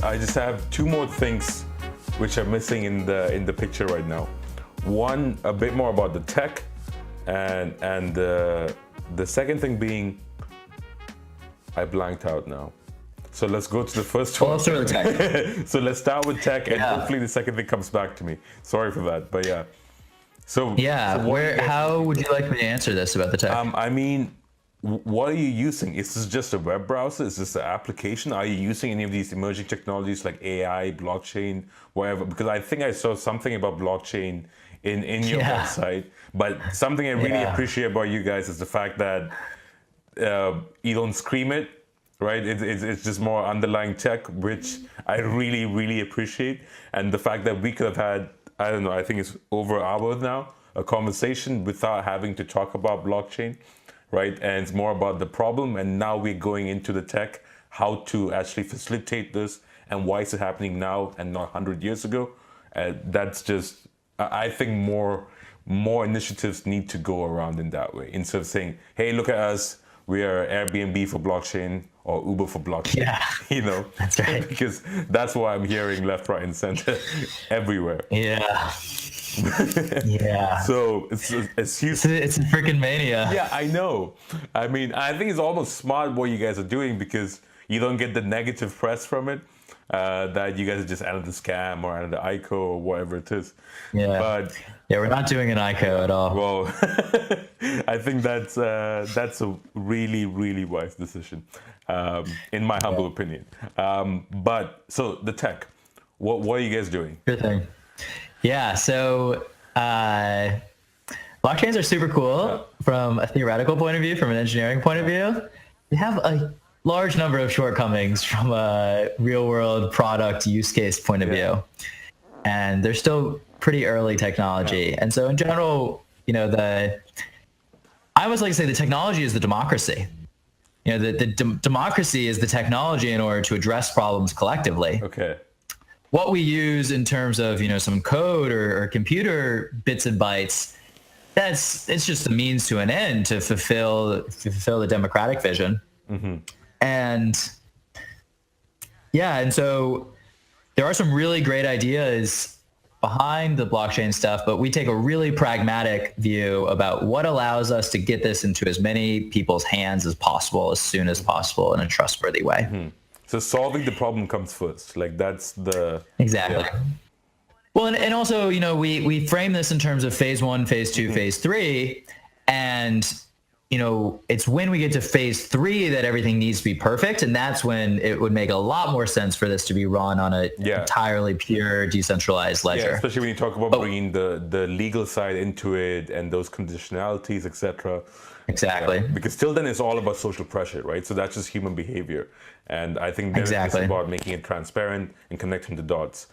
I just have two more things which are missing in the picture right now. One, a bit more about the tech, and the second thing being, I blanked out now. So let's go to the first one. Well, let's start with tech. So let's start with tech, and hopefully the second thing comes back to me. Sorry for that, but yeah. So how would you like me to answer this about the tech? I mean, what are you using? Is this just a web browser? Is this an application? Are you using any of these emerging technologies like AI, blockchain, whatever? Because I think I saw something about blockchain in your website. But something I really appreciate about you guys is the fact that you don't scream it, right? It's just more underlying tech, which I really, really appreciate. And the fact that we could have had, I don't know, I think it's over hours now, a conversation without having to talk about blockchain. Right, and it's more about the problem, and now we're going into the tech, how to actually facilitate this, and why is it happening now and not 100 years ago. That's just, I think more initiatives need to go around in that way, instead of saying, hey, look at us, we are Airbnb for blockchain or Uber for blockchain. Yeah, you know, that's right. Because that's what I'm hearing left, right, and center everywhere. Yeah. Yeah. So it's huge. It's a freaking mania. Yeah, I know. I mean, I think it's almost smart what you guys are doing, because you don't get the negative press from it, that you guys are just another scam or another ICO or whatever it is. Yeah. But we're not doing an ICO at all. Well, I think that's a really, really wise decision, in my humble opinion. But so the tech, what are you guys doing? Good thing. Yeah, so blockchains are super cool from a theoretical point of view, from an engineering point of view. They have a large number of shortcomings from a real-world product use case point of view, and they're still pretty early technology. And so in general, you know, I always like to say the technology is the democracy. You know, the democracy is the technology in order to address problems collectively. Okay. What we use in terms of, you know, some code or computer bits and bytes, it's just a means to an end to fulfill the democratic vision. Mm-hmm. And so there are some really great ideas behind the blockchain stuff, but we take a really pragmatic view about what allows us to get this into as many people's hands as possible, as soon as possible, in a trustworthy way. Mm-hmm. So solving the problem comes first. Like that's the... Exactly. Yeah. Well, and also, you know, we frame this in terms of phase 1, phase 2, phase 3. And, you know, it's when we get to phase 3 that everything needs to be perfect. And that's when it would make a lot more sense for this to be run on an entirely pure decentralized ledger. Yeah, especially when you talk about bringing the legal side into it and those conditionalities, etc. Exactly. Because till then it's all about social pressure, right? So that's just human behavior. And I think it's about making it transparent and connecting the dots.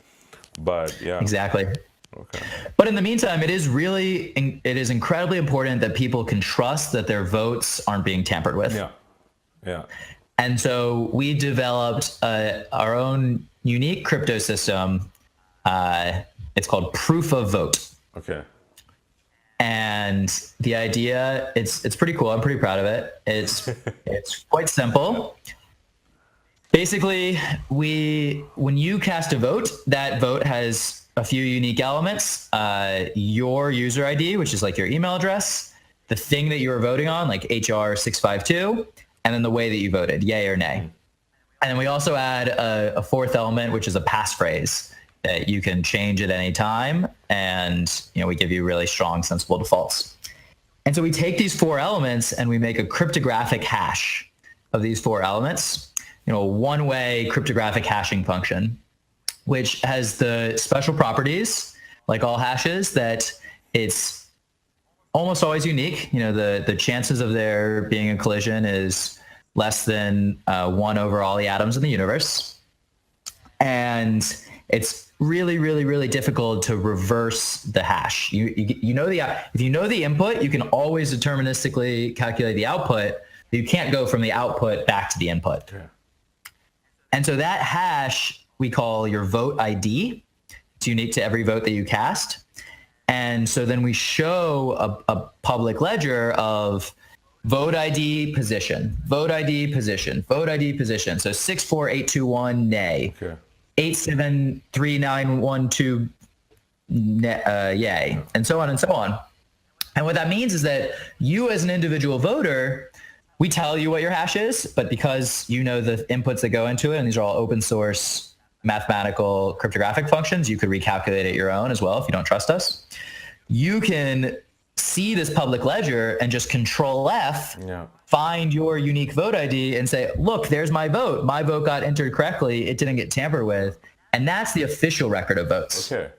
But yeah. Exactly. Okay. But in the meantime, it is incredibly important that people can trust that their votes aren't being tampered with. Yeah. Yeah. And so we developed our own unique crypto system. It's called Proof of Vote. Okay. And the idea, it's pretty cool. I'm pretty proud of it. It's quite simple. Basically, when you cast a vote, that vote has a few unique elements. Your user ID, which is like your email address, the thing that you were voting on, like HR 652, and then the way that you voted, yay or nay. And then we also add a fourth element, which is a passphrase that you can change at any time. And, you know, we give you really strong, sensible defaults. And so we take these 4 elements and we make a cryptographic hash of these 4 elements. You know, a one-way cryptographic hashing function, which has the special properties, like all hashes, that it's almost always unique. You know, the chances of there being a collision is less than 1 over all the atoms in the universe. And it's really, really, really difficult to reverse the hash. You know if you know the input, you can always deterministically calculate the output, but you can't go from the output back to the input. Yeah. And so that hash we call your vote ID. It's unique to every vote that you cast. And so then we show a public ledger of vote ID position, vote ID position, vote ID position. So 64821 nay, okay. 873912 yay, and so on and so on. And what that means is that you as an individual voter, we tell you what your hash is, but because you know the inputs that go into it, and these are all open source mathematical cryptographic functions, you could recalculate it your own as well if you don't trust us. You can see this public ledger and just Control F, find your unique vote ID and say, look, there's my vote. My vote got entered correctly. It didn't get tampered with. And that's the official record of votes. Okay.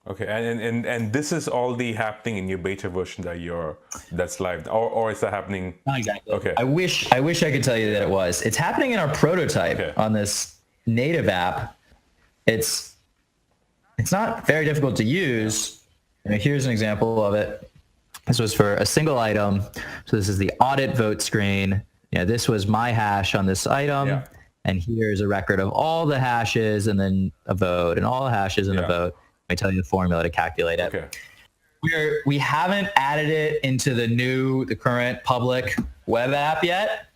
Okay. And this is already happening in your beta version that's live, or is that happening? Not exactly. Okay. I wish I could tell you that it was. It's happening in our prototype on this native app. It's not very difficult to use. Here's an example of it. This was for a single item. So this is the audit vote screen. This was my hash on this item. Yeah. And here's a record of all the hashes and then a vote and all the hashes and a vote. Let me tell you the formula to calculate it. Okay. We haven't added it into the current public web app yet.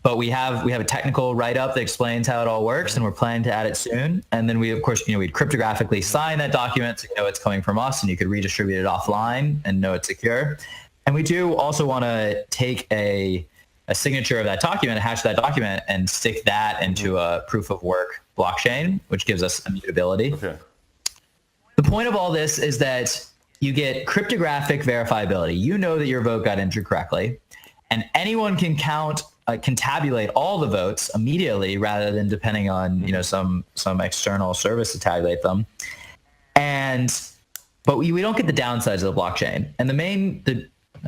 But we have a technical write-up that explains how it all works, and we're planning to add it soon. And then we, of course, we'd cryptographically sign that document so you know it's coming from us, and you could redistribute it offline and know it's secure. And we do also want to take a signature of that document, a hash of that document, and stick that into a proof of work blockchain, which gives us immutability. Okay. The point of all this is that you get cryptographic verifiability. You know that your vote got entered correctly. And anyone can can tabulate all the votes immediately rather than depending on, some external service to tabulate them. But we don't get the downsides of the blockchain. And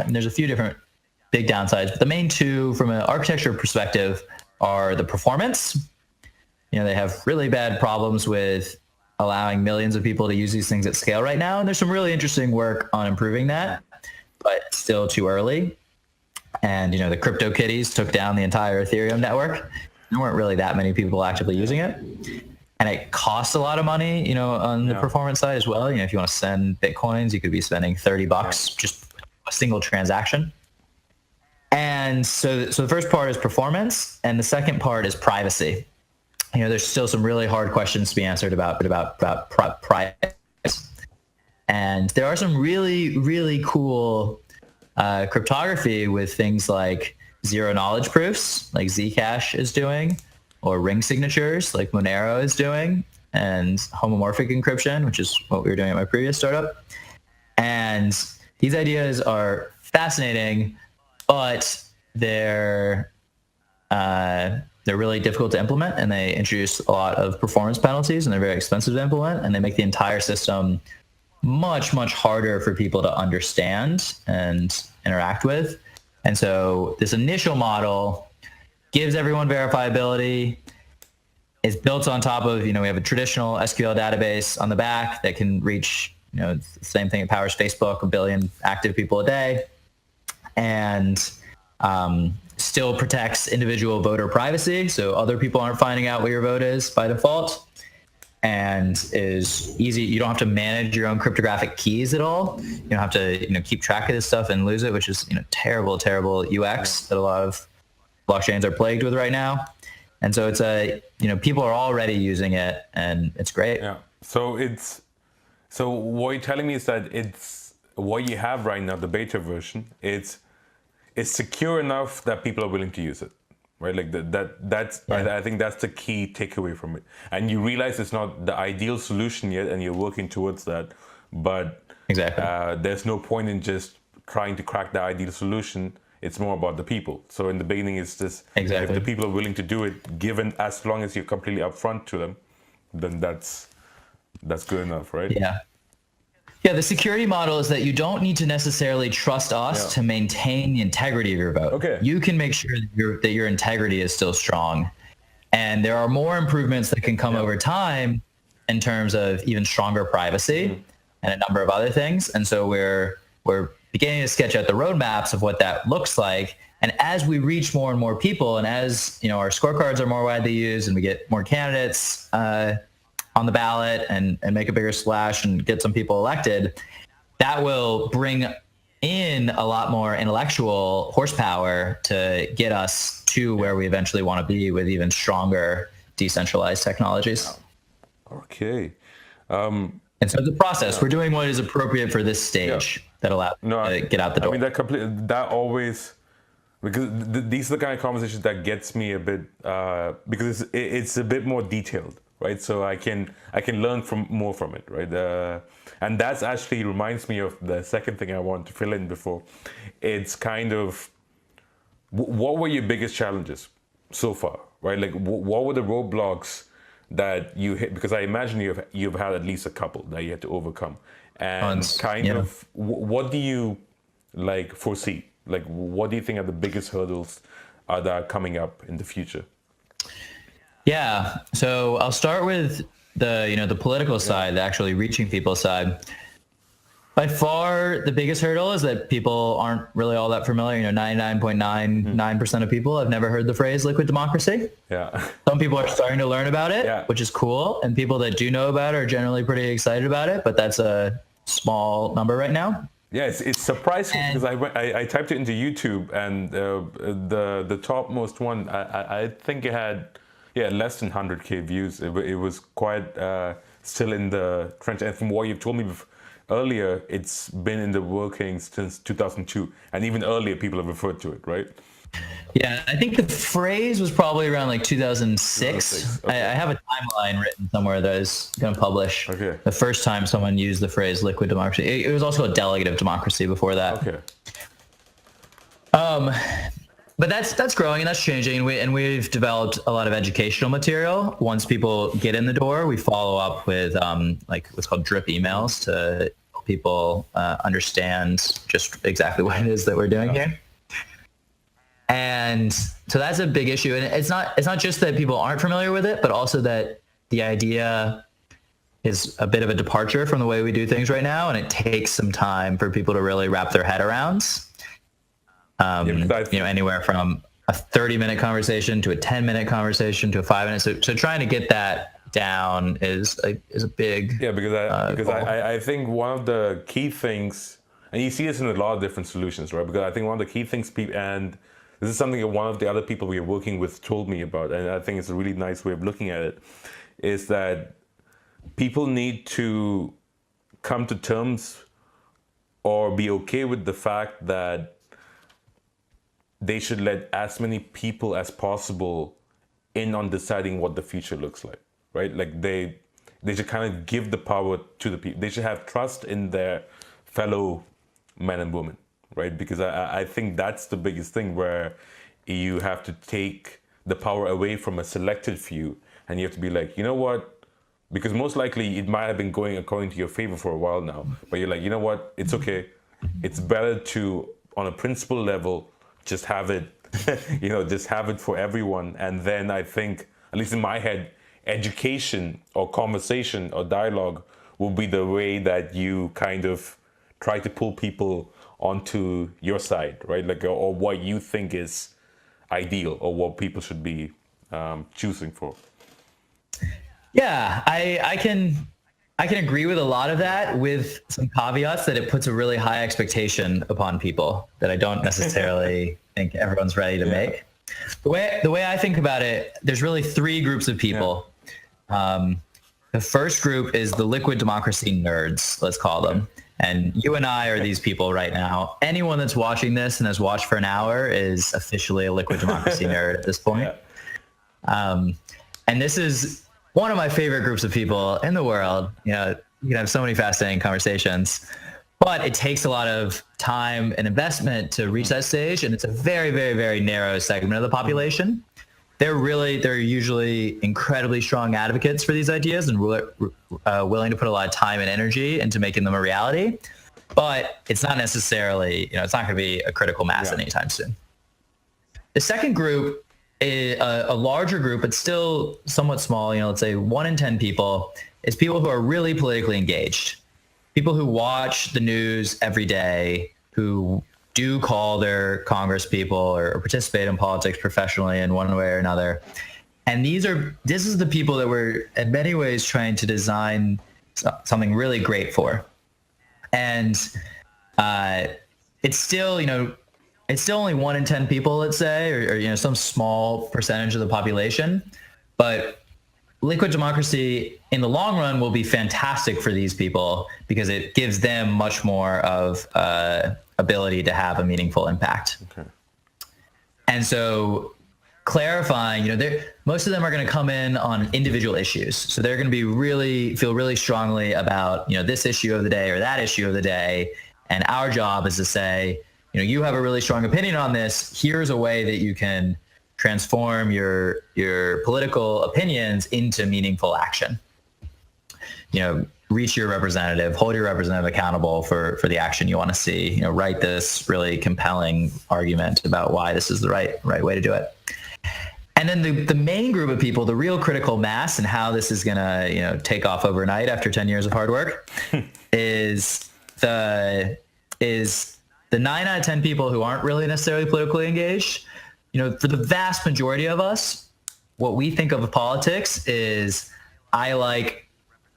there's a few different big downsides, but the main two from an architecture perspective are the performance. They have really bad problems with allowing millions of people to use these things at scale right now. And there's some really interesting work on improving that, but still too early. And, the crypto kitties took down the entire Ethereum network. There weren't really that many people actively using it. And it costs a lot of money, on the performance side as well. If you want to send Bitcoins, you could be spending $30 just a single transaction. And so the first part is performance. And the second part is privacy. There's still some really hard questions to be answered about privacy. And there are some really, really cool cryptography with things like zero knowledge proofs, like Zcash is doing, or ring signatures, like Monero is doing, and homomorphic encryption, which is what we were doing at my previous startup. And these ideas are fascinating, but they're really difficult to implement, and they introduce a lot of performance penalties, and they're very expensive to implement, and they make the entire system much, much harder for people to understand and interact with. And so this initial model gives everyone verifiability. It's built on top of, we have a traditional SQL database on the back that can reach, the same thing that powers Facebook, 1 billion active people a day, and still protects individual voter privacy. So other people aren't finding out what your vote is by default. And is easy. You don't have to manage your own cryptographic keys at all. You don't have to, keep track of this stuff and lose it, which is, terrible, terrible UX that a lot of blockchains are plagued with right now. And so it's people are already using it, and it's great. Yeah. So what you're telling me is that it's what you have right now, the beta version. It's secure enough that people are willing to use it. Right, like I think that's the key takeaway from it. And you realize it's not the ideal solution yet, and you're working towards that. But exactly, there's no point in just trying to crack the ideal solution. It's more about the people. So in the beginning, it's just if the people are willing to do it, given as long as you're completely upfront to them, then that's good enough, right? Yeah. Yeah, the security model is that you don't need to necessarily trust us to maintain the integrity of your vote. Okay. You can make sure that your integrity is still strong. And there are more improvements that can come over time in terms of even stronger privacy and a number of other things. And so we're beginning to sketch out the roadmaps of what that looks like. And as we reach more and more people, and as our scorecards are more widely used, and we get more candidates on the ballot, and make a bigger splash and get some people elected, that will bring in a lot more intellectual horsepower to get us to where we eventually want to be with even stronger decentralized technologies. Okay. And so it's a process. We're doing what is appropriate for this stage that allows to get out the door. I mean, that always, because these are the kind of conversations that gets me a bit, because it's a bit more detailed, right? So I can learn more from it, right? And that's actually reminds me of the second thing I want to fill in before. It's kind of, what were your biggest challenges so far, right? Like, what were the roadblocks that you hit? Because I imagine you've had at least a couple that you had to overcome. And what do you foresee? Like, what do you think are the biggest hurdles that are coming up in the future? Yeah. So I'll start with the political side, the actually reaching people side. By far, the biggest hurdle is that people aren't really all that familiar. 99.99% of people have never heard the phrase liquid democracy. Yeah. Some people are starting to learn about it, which is cool. And people that do know about it are generally pretty excited about it, but that's a small number right now. Yeah, it's surprising because I typed it into YouTube, and the topmost one, I think it had less than 100K views. It was quite still in the trench. And from what you've told me earlier, it's been in the workings since 2002, and even earlier people have referred to it, right? Yeah, I think the phrase was probably around like 2006. Okay. I have a timeline written somewhere that I was going to publish. Okay. The first time someone used the phrase liquid democracy. It was also a delegative democracy before that. Okay. But that's growing and that's changing. We've developed a lot of educational material. Once people get in the door, we follow up with like what's called drip emails to help people understand just exactly what it is that we're doing here. And so that's a big issue. And it's not just that people aren't familiar with it, but also that the idea is a bit of a departure from the way we do things right now. And it takes some time for people to really wrap their head around. Anywhere from a 30-minute conversation to a 10-minute conversation to a 5-minute. So trying to get that down is a big because I think one of the key things, and you see this in a lot of different solutions, right? Because I think one of the key things and this is something that one of the other people we are working with told me about, and I think it's a really nice way of looking at it, is that people need to come to terms or be okay with the fact that they should let as many people as possible in on deciding what the future looks like, right? Like they should kind of give the power to the people. They should have trust in their fellow men and women, right? Because I think that's the biggest thing, where you have to take the power away from a selected few, and you have to be like, you know what? Because most likely it might have been going according to your favor for a while now, but you're like, you know what? It's okay. It's better to, on a principle level, just have it, just have it for everyone. And then I think, at least in my head, education or conversation or dialogue will be the way that you kind of try to pull people onto your side, right? Like, or what you think is ideal, or what people should be choosing for. Yeah, I can agree with a lot of that, with some caveats that it puts a really high expectation upon people that I don't necessarily think everyone's ready to make. The way I think about it, there's really three groups of people. Yeah. The first group is the liquid democracy nerds, let's call them. And you and I are these people right now. Anyone that's watching this and has watched for an hour is officially a liquid democracy nerd at this point. Yeah. And this is one of my favorite groups of people in the world. You can have so many fascinating conversations, but it takes a lot of time and investment to reach that stage. And it's a very, very, very narrow segment of the population. They're usually incredibly strong advocates for these ideas and willing to put a lot of time and energy into making them a reality. But it's not necessarily, it's not going to be a critical mass anytime soon. The second group a larger group, but still somewhat small, let's say 1 in 10 people, is people who are really politically engaged. People who watch the news every day, who do call their Congress people or participate in politics professionally in one way or another. And this is the people that we're in many ways trying to design something really great for. And it's still, it's still only 1 in 10 people, let's say, or some small percentage of the population. But liquid democracy in the long run will be fantastic for these people because it gives them much more of ability to have a meaningful impact. Okay. And so clarifying, most of them are going to come in on individual issues. So they're going to feel really strongly about, this issue of the day or that issue of the day. And our job is to say, you have a really strong opinion on this. Here's a way that you can transform your political opinions into meaningful action. Reach your representative, hold your representative accountable for the action you want to see. Write this really compelling argument about why this is the right way to do it. And then the main group of people, the real critical mass, and how this is going to take off overnight after 10 years of hard work, is the 9 out of 10 people who aren't really necessarily politically engaged. For the vast majority of us, what we think of politics is, I like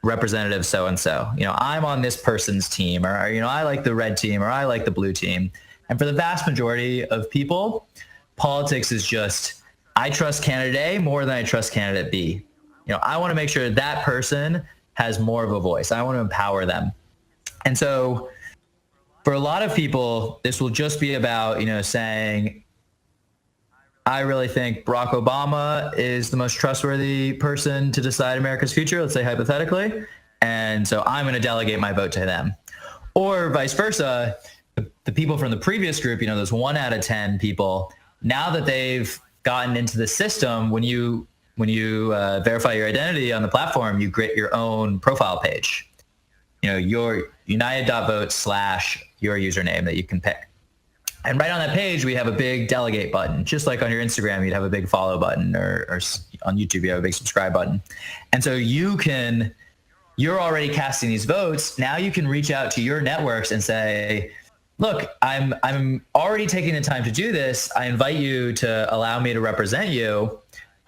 Representative so-and-so. I'm on this person's team, or I like the red team, or I like the blue team. And for the vast majority of people, politics is just, I trust candidate A more than I trust candidate B. I want to make sure that person has more of a voice. I want to empower them. And so for a lot of people, this will just be about, saying, I really think Barack Obama is the most trustworthy person to decide America's future, let's say hypothetically. And so I'm going to delegate my vote to them. Or vice versa, the people from the previous group, those 1 out of 10 people, now that they've gotten into the system, when you verify your identity on the platform, you create your own profile page. Your United.Vote / your username that you can pick. And right on that page, we have a big delegate button. Just like on your Instagram, you'd have a big follow button, or on YouTube, you have a big subscribe button. And so you're already casting these votes. Now you can reach out to your networks and say, look, I'm already taking the time to do this. I invite you to allow me to represent you.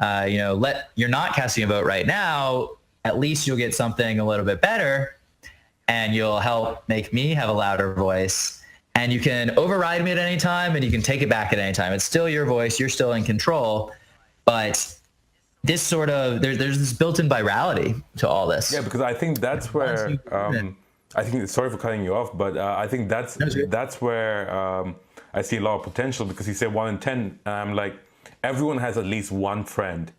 You're not casting a vote right now. At least you'll get something a little bit better, and you'll help make me have a louder voice. And you can override me at any time, and you can take it back at any time. It's still your voice. You're still in control. But this sort of, there's this built-in virality to all this. Yeah, because I think that's where, sorry for cutting you off, but I think that's where I see a lot of potential, because you say 1 in 10, and I'm like, everyone has at least one friend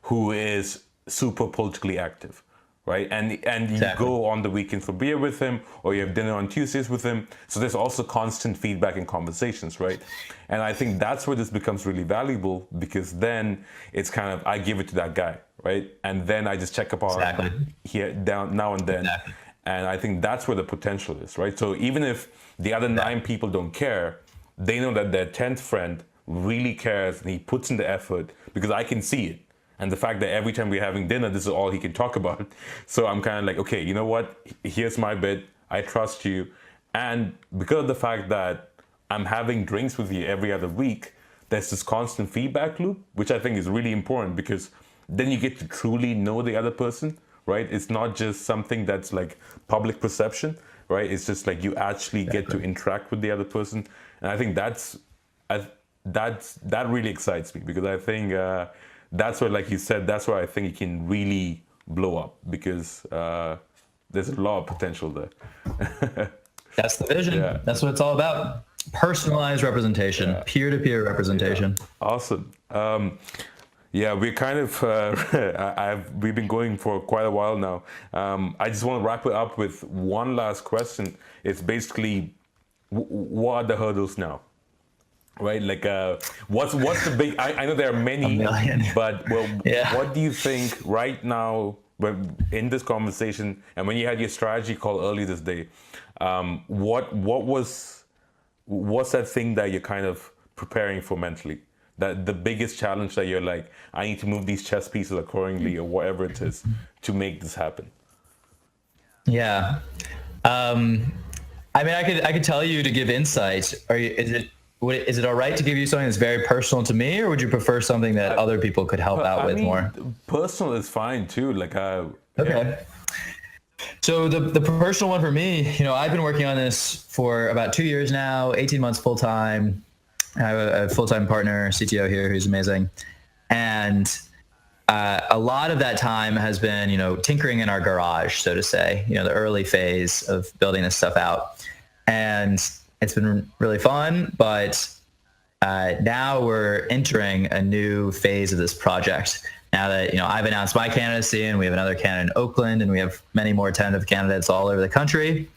who is super politically active. Right. And you Exactly. go on the weekend for beer with him, or you have dinner on Tuesdays with him. So there's also constant feedback and conversations. Right. And I think that's where this becomes really valuable, because then it's kind of, I give it to that guy. Right. And then I just check up on here down now and then. Exactly. And I think that's where the potential is. Right. So even if the other 9 people don't care, they know that their 10th friend really cares, and he puts in the effort, because I can see it. And the fact that every time we're having dinner, this is all he can talk about. So I'm kind of like, okay, you know what? Here's my bit. I trust you. And because of the fact that I'm having drinks with you every other week, there's this constant feedback loop, which I think is really important, because then you get to truly know the other person, right? It's not just something that's like public perception, right? It's just like you actually get to interact with the other person. And I think that really excites me, because I think that's where, like you said, that's where I think it can really blow up, because there's a lot of potential there. That's the vision. Yeah. That's what it's all about. Personalized representation, peer-to-peer representation. Awesome. We're kind of, we've been going for quite a while now. I just want to wrap it up with one last question. It's basically, what are the hurdles now? Right, like what's the big? I know there are many, but what do you think right now, when in this conversation, and when you had your strategy call early this day, what's that thing that you're kind of preparing for mentally that the biggest challenge that you're like, I need to move these chess pieces accordingly or whatever it is to make this happen? Yeah. I mean, I could tell you to give insight. Is it all right to give you something that's very personal to me, or would you prefer something that other people could help out with more? Personal is fine too. Like, okay. Yeah. So the personal one for me, I've been working on this for about 2 years now, 18 months full time. I have a full-time partner, CTO here, who's amazing. And a lot of that time has been, tinkering in our garage, so to say, the early phase of building this stuff out. And it's been really fun, but now we're entering a new phase of this project. Now that, I've announced my candidacy and we have another candidate in Oakland and we have many more tentative candidates all over the country.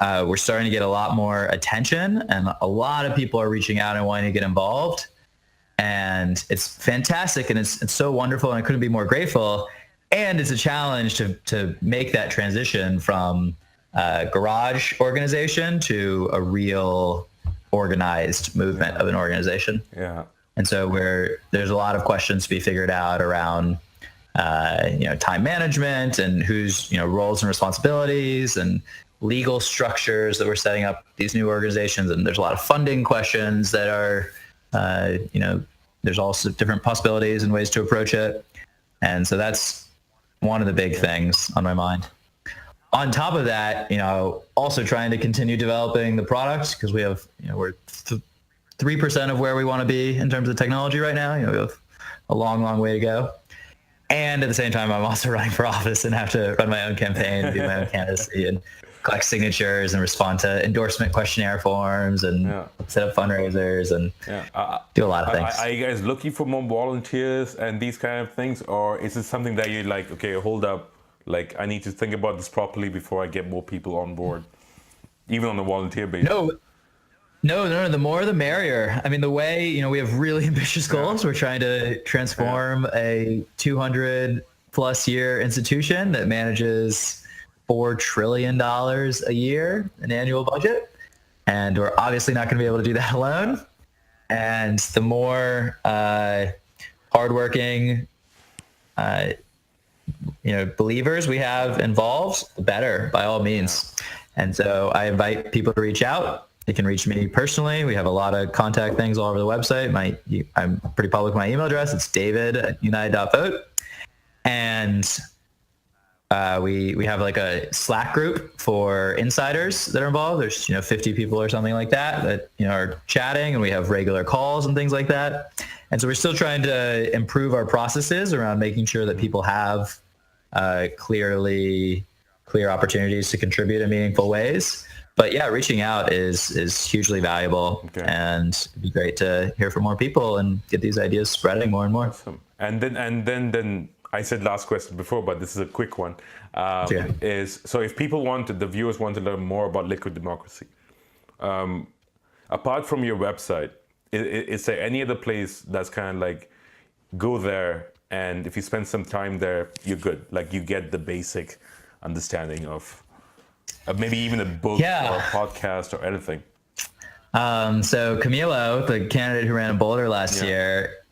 We're starting to get a lot more attention and a lot of people are reaching out and wanting to get involved. And it's fantastic and it's so wonderful and I couldn't be more grateful. And it's a challenge to make that transition from a garage organization to a real organized movement of an organization. Yeah. And so there's a lot of questions to be figured out around, time management and whose, roles and responsibilities and legal structures that we're setting up these new organizations. And there's a lot of funding questions that are, there's also different possibilities and ways to approach it. And so that's one of the big things on my mind. On top of that, also trying to continue developing the product because we have, we're 3% of where we want to be in terms of technology right now. We have a long, long way to go. And at the same time, I'm also running for office and have to run my own campaign, do my own candidacy and collect signatures and respond to endorsement questionnaire forms and set up fundraisers and do a lot of things. Are you guys looking for more volunteers and these kind of things? Or is it something that you're like, okay, hold up, like I need to think about this properly before I get more people on board, even on a volunteer basis? No, the more the merrier. I mean, the way, we have really ambitious goals. We're trying to transform a 200 plus year institution that manages $4 trillion a year in annual budget. And we're obviously not going to be able to do that alone. And the more hardworking, believers we have involved, the better, by all means. And so I invite people to reach out. They can reach me personally. We have a lot of contact things all over the website. I'm pretty public with my email address. It's David@United.Vote. And we have like a Slack group for insiders that are involved. There's 50 people or something like that are chatting, and we have regular calls and things like that. And so we're still trying to improve our processes around making sure that people have clear opportunities to contribute in meaningful ways. But yeah, reaching out is hugely valuable, and it'd be great to hear from more people and get these ideas spreading more and more. Awesome. And then I said last question before, but this is a quick one. Is so if the viewers want to learn more about liquid democracy, apart from your website, is there any other place that's kind of like go there, and if you spend some time there, you're good. Like you get the basic understanding of maybe even a book or a podcast or anything. So Camilo, the candidate who ran in Boulder last year,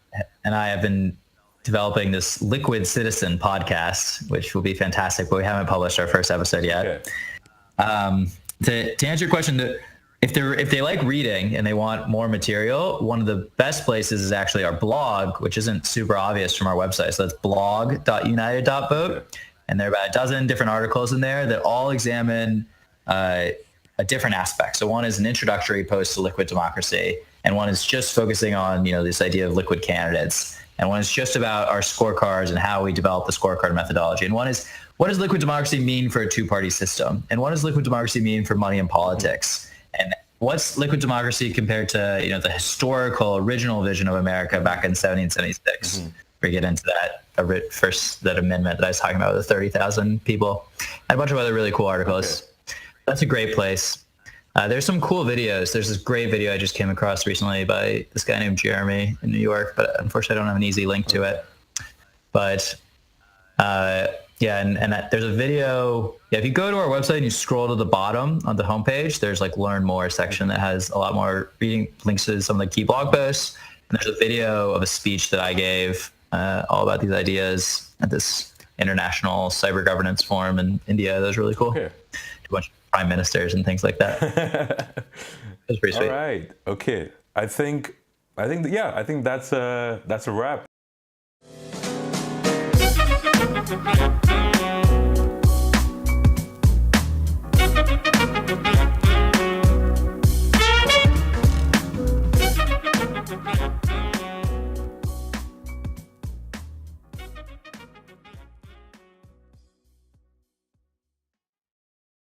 and I have been developing this Liquid Citizen podcast, which will be fantastic, but we haven't published our first episode yet. To answer your question, if they like reading and they want more material, one of the best places is actually our blog, which isn't super obvious from our website. So that's blog.united.vote. And there are about a dozen different articles in there that all examine a different aspect. So one is an introductory post to liquid democracy, and one is just focusing on this idea of liquid candidates, and one is just about our scorecards and how we develop the scorecard methodology. And one is, what does liquid democracy mean for a two-party system? And what does liquid democracy mean for money in politics? And what's liquid democracy compared to the historical original vision of America back in 1776? We get into that that amendment that I was talking about with the 30,000 people, and a bunch of other really cool articles. That's a great place. There's some cool videos. There's this great video I just came across recently by this guy named Jeremy in New York, but unfortunately I don't have an easy link to it. But there's a video. If you go to our website and you scroll to the bottom on the homepage, there's like Learn More section that has a lot more reading links to some of the key blog posts. And there's a video of a speech that I gave all about these ideas at this international cyber governance forum in India. That was really cool. Okay. A bunch of prime ministers and things like that. It was pretty sweet. All right. Okay. I think that's a wrap.